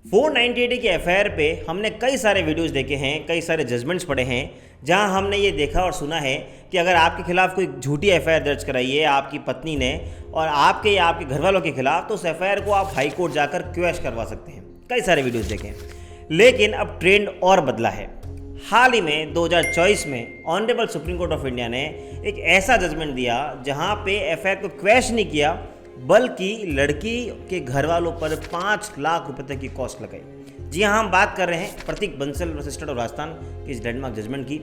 498 की एफआईआर पे हमने कई सारे वीडियोस देखे हैं, कई सारे जजमेंट्स पढ़े हैं, जहां हमने ये देखा और सुना है कि अगर आपके खिलाफ कोई झूठी एफआईआर दर्ज कराई है आपकी पत्नी ने और आपके या आपके घर वालों के खिलाफ, तो उस एफआईआर को आप हाई कोर्ट जाकर क्वैश करवा सकते हैं। कई सारे वीडियोस देखे हैं, लेकिन अब ट्रेंड और बदला है। हाल ही में 2024 में honourable supreme court of India ने एक ऐसा जजमेंट दिया जहां पे एफआईआर को क्वैश नहीं किया, बल्कि लड़की के घर वालों पर 5 लाख रुपए तक की कॉस्ट लगाई। जी हाँ, हम बात कर रहे हैं Pratik Bansal versus state of Rajasthan की इस लैंडमार्क जजमेंट की।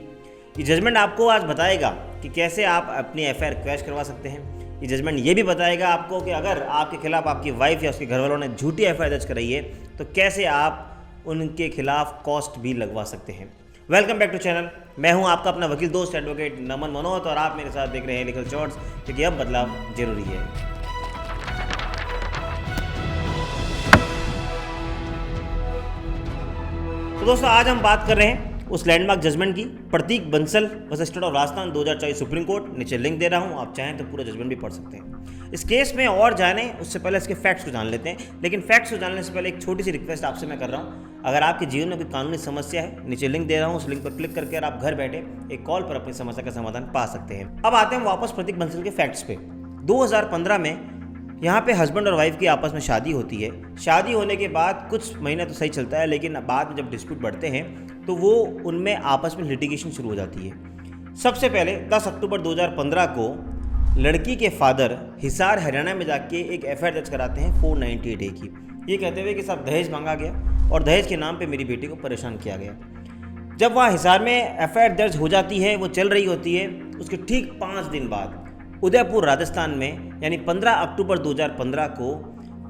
ये जजमेंट आपको आज बताएगा कि कैसे आप अपनी एफआईआर क्वैश करवा सकते हैं। ये जजमेंट ये भी बताएगा आपको कि अगर आपके खिलाफ आपकी वाइफ या उसके घर वालों ने झूठी एफआईआर दर्ज कराई है तो कैसे आप उनके खिलाफ कॉस्ट भी लगवा सकते हैं। Welcome back to channel. मैं हूं आपका अपना वकील दोस्त एडवोकेट नमन मनोहत और आप मेरे साथ देख रहे हैं लीगल शॉर्ट्स, क्योंकि अब बदलाव जरूरी है। तो दोस्तों, आज हम बात कर रहे हैं उस लैंडमार्क जजमेंट की, Pratik Bansal versus state of Rajasthan 2024 supreme court. नीचे लिंक दे रहा हूं, आप चाहें तो पूरा जजमेंट भी पढ़ सकते हैं। इस केस में और जाने उससे पहले इसके फैक्ट्स को जान लेते हैं, लेकिन फैक्ट्स को जानने से पहले एक छोटी सी रिक्वेस्ट आपसे मैं कर रहा हूं। अगर आपके जीवन में कोई कानूनी समस्या है, नीचे लिंक दे रहा हूं, उस लिंक पर क्लिक करके आप घर बैठे एक कॉल पर अपनी समस्या का समाधान पा सकते हैं। अब आते हैं वापस प्रतीक बंसल के फैक्ट्स पे। 2015 में यहाँ पे हस्बैंड और वाइफ की आपस में शादी होती है। शादी होने के बाद कुछ महीने तो सही चलता है, लेकिन बाद में जब डिस्प्यूट बढ़ते हैं तो वो उनमें आपस में लिटिगेशन शुरू हो जाती है। सबसे पहले 10 अक्टूबर 2015 को लड़की के फादर हिसार हरियाणा में जाके एक एफआईआर दर्ज कराते हैं 498A की, ये कहते हुए कि साहब दहेज मांगा गया और दहेज के नाम पे मेरी बेटी को परेशान किया गया। जब वहाँ हिसार में एफआईआर दर्ज हो जाती है, वो चल रही होती है, उसके ठीक 5 दिन बाद उदयपुर राजस्थान में यानी 15 अक्टूबर 2015 को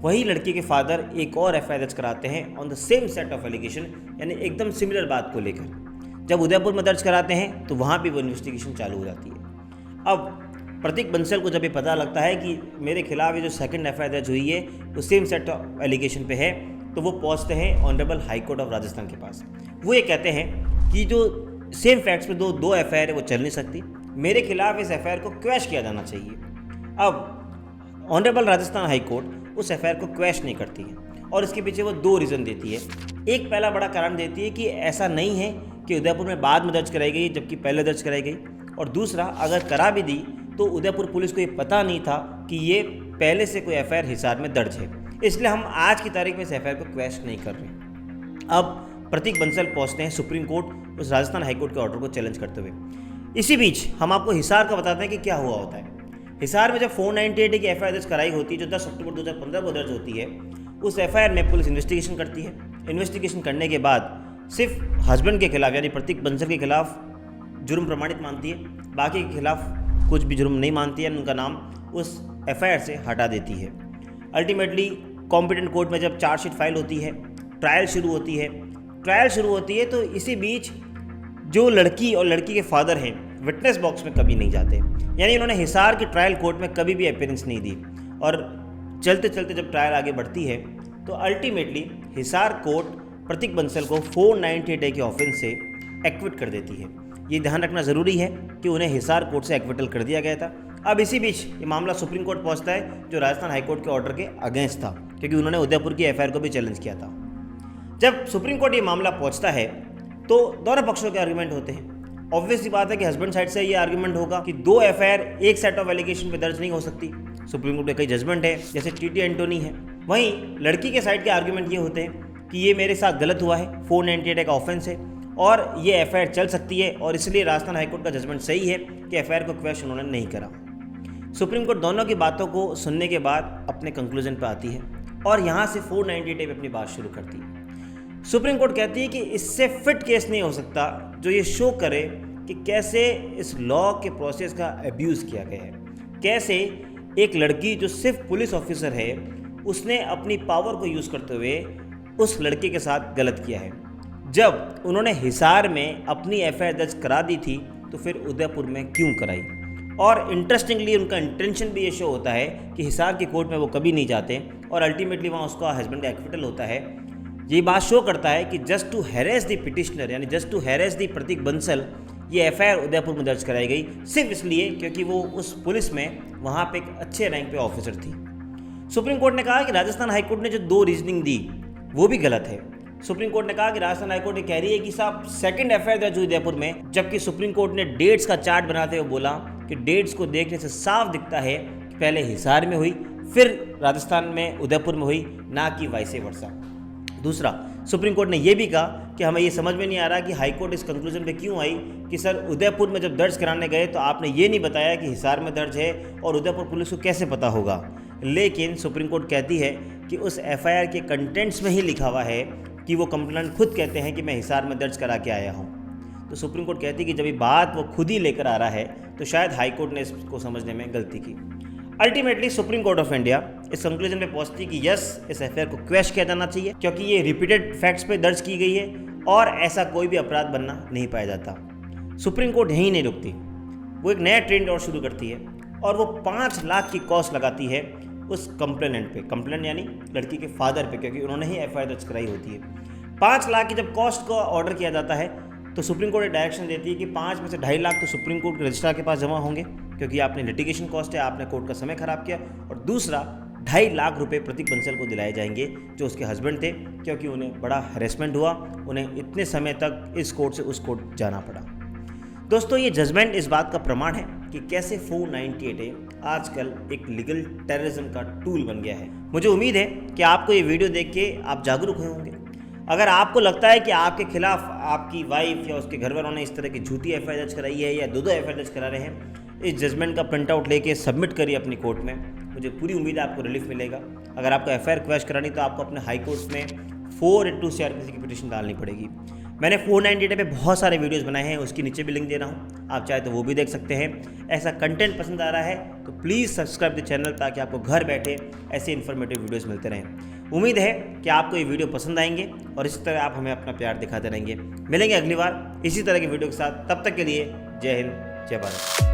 वही लड़की के फादर एक और एफआईआर दर्ज कराते हैं on the same set of allegation, यानी एकदम सिमिलर बात को लेकर। जब उदयपुर में दर्ज कराते हैं तो वहाँ भी वो इन्वेस्टिगेशन चालू हो जाती है। अब प्रतीक बंसल को जब ये पता लगता है कि मेरे खिलाफ ये जो सेकंड एफआईआर दर्ज हुई है वो सेम सेट ऑफ एलिगेशन पे है, तो वो पहुँचते हैं honourable high court of Rajasthan के पास। वो ये कहते हैं कि जो सेम फैक्ट्स में दो एफआईआर है वो चल नहीं सकती, मेरे खिलाफ इस एफआईआर को क्वैश किया जाना चाहिए। अब ऑनरेबल राजस्थान हाई कोर्ट उस एफआईआर को क्वैश नहीं करती है और इसके पीछे वो 2 रीज़न देती है। एक पहला बड़ा कारण देती है कि ऐसा नहीं है कि उदयपुर में बाद में दर्ज कराई गई जबकि पहले दर्ज कराई गई, और दूसरा, अगर करा भी दी तो उदयपुर पुलिस को ये पता नहीं था कि ये पहले से कोई एफआईआर हिसार में दर्ज है, इसलिए हम आज की तारीख में इस एफआईआर को क्वैश नहीं कर रहे। अब प्रतीक बंसल पहुँचते हैं सुप्रीम कोर्ट उस राजस्थान हाईकोर्ट के ऑर्डर को चैलेंज करते हुए। इसी बीच हम आपको हिसार का बताते हैं कि क्या हुआ होता है। हिसार में जब 498 की एफआईआर दर्ज कराई होती है, जो 10 अक्टूबर 2015 को दर्ज होती है, उस एफआईआर में पुलिस इन्वेस्टिगेशन करती है। इन्वेस्टिगेशन करने के बाद सिर्फ हस्बैंड के खिलाफ यानी प्रतीक बंसल के खिलाफ जुर्म प्रमाणित मानती है, बाकी के खिलाफ कुछ भी जुर्म नहीं मानती है, उनका नाम उस एफआईआर से हटा देती है। अल्टीमेटली कॉम्पिटेंट कोर्ट में जब चार्जशीट फाइल होती है, ट्रायल शुरू होती है, तो इसी बीच जो लड़की और लड़की के फादर हैं विटनेस बॉक्स में कभी नहीं जाते, यानी उन्होंने हिसार की ट्रायल कोर्ट में कभी भी अपीयरेंस नहीं दी। और चलते चलते जब ट्रायल आगे बढ़ती है तो अल्टीमेटली हिसार कोर्ट प्रतीक बंसल को 498A के ऑफेंस से एक्विट कर देती है। ये ध्यान रखना ज़रूरी है कि उन्हें हिसार कोर्ट से एक्विटल कर दिया गया था। अब इसी बीच ये मामला सुप्रीम कोर्ट पहुंचता है, जो राजस्थान हाईकोर्ट के ऑर्डर के अगेंस्ट था, क्योंकि उन्होंने उदयपुर की एफआईआर को भी चैलेंज किया था। जब सुप्रीम कोर्ट ये मामला पहुंचता है तो दोनों पक्षों के आर्गुमेंट होते हैं। ऑब्वियस सी बात है कि हस्बैंड साइड से ये आर्गुमेंट होगा कि 2 एफआईआर एक सेट ऑफ एलिगेशन पे दर्ज नहीं हो सकती। सुप्रीम कोर्ट के कई जजमेंट है, जैसे टीटी एंटोनी है। वहीं लड़की के साइड के आर्गुमेंट ये होते हैं कि ये मेरे साथ गलत हुआ है, 498 का ऑफेंस है और ये एफआईआर चल सकती है, और इसलिए राजस्थान हाईकोर्ट का जजमेंट सही है कि एफआईआर को क्वैश उन्होंने नहीं करा। सुप्रीम कोर्ट दोनों की बातों को सुनने के बाद अपने कंक्लूजन पर आती है और यहाँ से 498 पे अपनी बात शुरू करती है। सुप्रीम कोर्ट कहती है कि इससे फिट केस नहीं हो सकता जो ये शो करे कि कैसे इस लॉ के प्रोसेस का अब्यूज़ किया गया है, कैसे एक लड़की जो सिर्फ पुलिस ऑफिसर है उसने अपनी पावर को यूज़ करते हुए उस लड़के के साथ गलत किया है। जब उन्होंने हिसार में अपनी एफआईआर दर्ज करा दी थी तो फिर उदयपुर में क्यों कराई, और इंटरेस्टिंगली उनका इंटेंशन भी ये शो होता है कि हिसार की कोर्ट में वो कभी नहीं जाते और अल्टीमेटली वहाँ उसका हस्बैंड का एक्विटल होता है। ये बात शो करता है कि just to harass the petitioner यानी just to harass the Prateek Bansal ये एफआईआर उदयपुर में दर्ज कराई गई, सिर्फ इसलिए क्योंकि वो उस पुलिस में वहाँ पे एक अच्छे रैंक पे ऑफिसर थी। सुप्रीम कोर्ट ने कहा कि राजस्थान हाईकोर्ट ने जो 2 रीजनिंग दी वो भी गलत है। सुप्रीम कोर्ट ने कहा कि राजस्थान हाईकोर्ट ये कह रही है कि साहब सेकंड एफआईआर दर्ज हुई उदयपुर में, जबकि सुप्रीम कोर्ट ने डेट्स का चार्ट बनाते हुए बोला कि डेट्स को देखने से साफ दिखता है कि पहले हिसार में हुई फिर राजस्थान में उदयपुर में हुई, ना कि वाइसे वर्सा। दूसरा, सुप्रीम कोर्ट ने यह भी कहा कि हमें ये समझ में नहीं आ रहा कि हाईकोर्ट इस कंक्लूजन पे क्यों आई कि सर उदयपुर में जब दर्ज कराने गए तो आपने ये नहीं बताया कि हिसार में दर्ज है और उदयपुर पुलिस को कैसे पता होगा। लेकिन सुप्रीम कोर्ट कहती है कि उस एफआईआर के कंटेंट्स में ही लिखा हुआ है कि वो कंप्लेंट खुद कहते हैं कि मैं हिसार में दर्ज करा के आया हूँ। तो सुप्रीम कोर्ट कहती है कि जब ये बात वो खुद ही लेकर आ रहा है तो शायद हाईकोर्ट ने इसको समझने में गलती की। Ultimately supreme court of India इस कंक्लूजन पे पहुंचती कि यस, इस एफआईआर को क्वैश किया जाना चाहिए क्योंकि ये रिपीटेड फैक्ट्स पे दर्ज की गई है और ऐसा कोई भी अपराध बनना नहीं पाया जाता। सुप्रीम कोर्ट यहीं नहीं रुकती, वो एक नया ट्रेंड और शुरू करती है और वो 5 लाख की कॉस्ट लगाती है उस कंप्लेनेंट पे, कंप्लेंट यानी लड़की के फादर पे, क्योंकि उन्होंने ही एफआईआर दर्ज कराई होती है। 5 लाख की जब कॉस्ट को ऑर्डर किया जाता है तो सुप्रीम कोर्ट डायरेक्शन देती है कि 5 में से 2.5 लाख तो सुप्रीम कोर्ट के रजिस्ट्रार के पास जमा होंगे क्योंकि आपने लिटिगेशन कॉस्ट है, आपने कोर्ट का समय खराब किया, और दूसरा 2.5 लाख रुपए प्रतीक बंसल को दिलाए जाएंगे जो उसके हस्बैंड थे, क्योंकि उन्हें बड़ा हैरेसमेंट हुआ, उन्हें इतने समय तक इस कोर्ट से उस कोर्ट जाना पड़ा। दोस्तों, ये जजमेंट इस बात का प्रमाण है कि कैसे 498A आजकल एक लीगल टेररिज्म का टूल बन गया है। मुझे उम्मीद है कि आपको ये वीडियो देख के आप जागरूक हुए होंगे। अगर आपको लगता है कि आपके खिलाफ आपकी वाइफ या उसके घर वालों ने इस तरह की झूठी एफआईआर दर्ज कराई है या दो एफआईआर दर्ज करा रहे हैं, इस जजमेंट का प्रिंट आउट लेके सबमिट करिए अपनी कोर्ट में। मुझे पूरी उम्मीद है आपको रिलीफ मिलेगा। अगर आपको एफआईआर क्वैश करानी तो आपको अपने हाई कोर्ट में 4 CRPC की पिटीशन डालनी पड़ेगी। मैंने 498 पे बहुत सारे वीडियोस बनाए हैं, उसके नीचे भी लिंक दे रहा हूँ, आप चाहे तो वो भी देख सकते हैं। ऐसा कंटेंट पसंद आ रहा है तो प्लीज़ सब्सक्राइब द चैनल ताकि आपको घर बैठे ऐसे इन्फॉर्मेटिव वीडियोस मिलते रहें। उम्मीद है कि आपको ये वीडियो पसंद आएंगे और इसी तरह आप हमें अपना प्यार दिखाते रहेंगे। मिलेंगे अगली बार इसी तरह की वीडियो के साथ, तब तक के लिए जय हिंद, जय भारत।